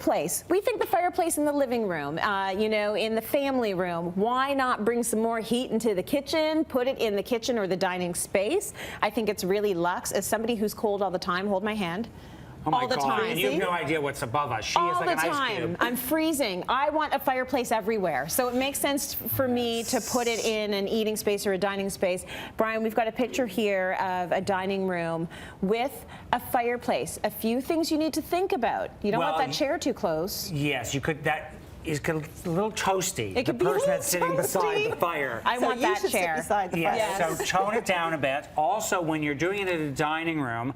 fireplace. We think the fireplace in the living room, you know, in the family room. Why not bring some more heat into the kitchen, put it in the kitchen or the dining space? I think it's really luxe. As somebody who's cold all the time, hold my hand. Oh my all the God. time. And you have no idea what's above us. She all is like the an ice time. cube. I'm freezing. I want a fireplace everywhere. So it makes sense for me to put it in an eating space or a dining space. Brian, we've got a picture here of a dining room with a fireplace. A few things you need to think about. You don't want that chair too close. Yes, you could. That is a little toasty. It could the be a person little that's sitting beside the fire. I want that you should chair. sit beside the fire. Yes, so tone it down a bit. Also, when you're doing it in a dining room,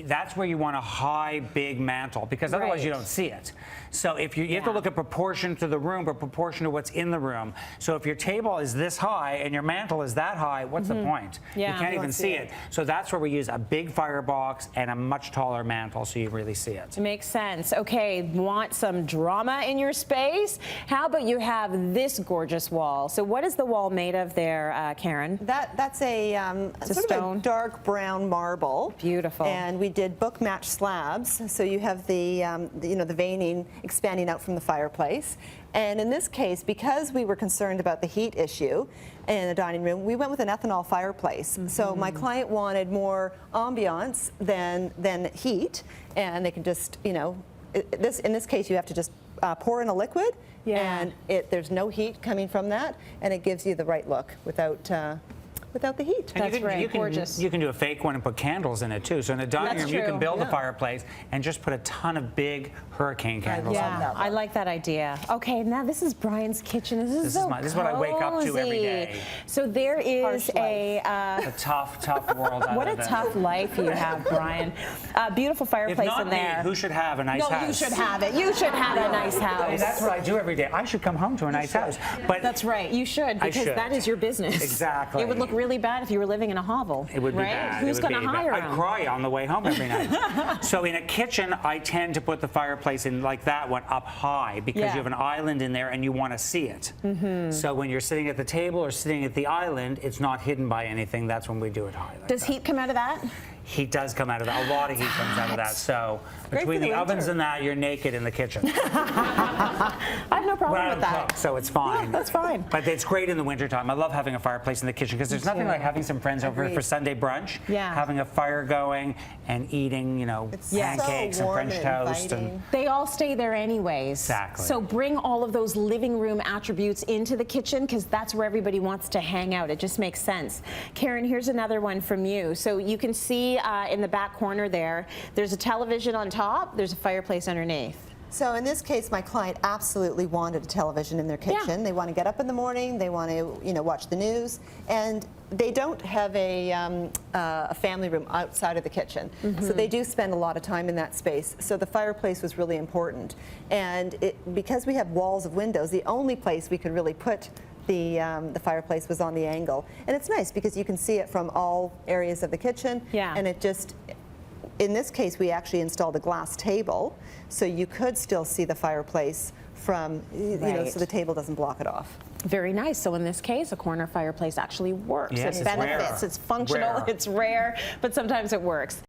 that's where you want a high, big mantle, because otherwise you don't see it. So if you have to look at proportion to the room, but proportion to what's in the room. So if your table is this high and your mantle is that high, what's the point? Yeah, you can't even see it. So that's where we use a big firebox and a much taller mantle so you really see it. It makes sense. Okay, want some drama in your space? How about you have this gorgeous wall? So what is the wall made of there, Karen? That's a sort of a dark brown marble. Beautiful. And we did book match slabs, so you have the you know, the veining expanding out from the fireplace. And in this case, because we were concerned about the heat issue in the dining room, we went with an ethanol fireplace. So my client wanted more ambiance than heat, and they can just, you know, in this case you have to just pour in a liquid, and there's no heat coming from that, and it gives you the right look without the heat. That's right, gorgeous. You can do a fake one and put candles in it too. So in a dining room, you can build a fireplace and just put a ton of big hurricane candles on that. I like that idea. Okay, now this is Brian's kitchen. This is what I wake up to every day. So there is a tough world. What a tough life you have, Brian. Beautiful fireplace in there. Who should have a nice house? No, you should have it. You should have a nice house. That's what I do every day. I should come home to a nice house. But that's right. You should, because that is your business. Exactly. It would look really bad if you were living in a hovel. It would be right? bad. Who's going to hire I'd cry on the way home every night. So in a kitchen, I tend to put the fireplace in like that one up high, because you have an island in there and you want to see it. So when you're sitting at the table or sitting at the island, it's not hidden by anything. That's when we do it high. Like Does heat come out of that? Heat does come out of that. A lot of heat comes out of that. So between the ovens and that, you're naked in the kitchen. I have no problem with that. Cook, so it's fine. Yeah, that's fine. But it's great in the wintertime. I love having a fireplace in the kitchen, because there's nothing like having some friends over for Sunday brunch, having a fire going and eating, you know, pancakes and French toast. And they all stay there anyways. Exactly. So bring all of those living room attributes into the kitchen, because that's where everybody wants to hang out. It just makes sense. Karen, here's another one from you. So you can see in the back corner there's a television on top, there's a fireplace underneath. So in this case, my client absolutely wanted a television in their kitchen. They want to get up in the morning, they want to, you know, watch the news, and they don't have a family room outside of the kitchen. So they do spend a lot of time in that space. So the fireplace was really important. And because we have walls of windows, the only place we could really put the fireplace was on the angle. And it's nice because you can see it from all areas of the kitchen. And it just, in this case, we actually installed a glass table, so you could still see the fireplace from, you know, so the table doesn't block it off. Very nice. So in this case, a corner fireplace actually works. Yes, it benefits. It's functional. It's rare, but sometimes it works.